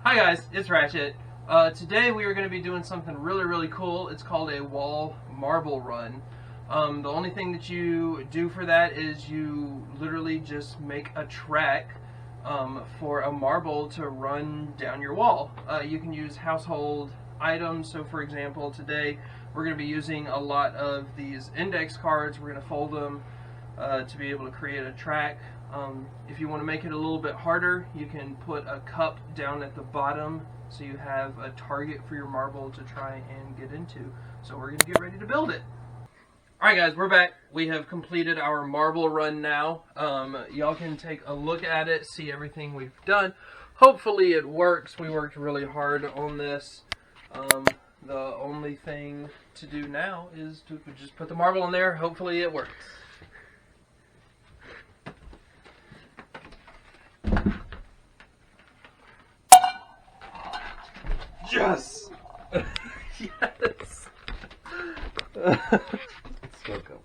Hi guys, it's Ratchet. Today we are going to be doing something really cool. It's called a wall marble run. The only thing that you do for that is you literally just make a track for a marble to run down your wall. You can use household items. So for example, today we're going to be using a lot of these index cards. We're going to fold them to be able to create a track. If you want to make it a little bit harder, you can put a cup down at the bottom so you have a target for your marble to try and get into. So we're going to get ready to build it. Alright guys, we're back. We have completed our marble run now. Y'all can take a look at it, see everything we've done. Hopefully it works. We worked really hard on this. The only thing to do now is to just put the marble in there. Hopefully it works. Yes! Yes! Let's go.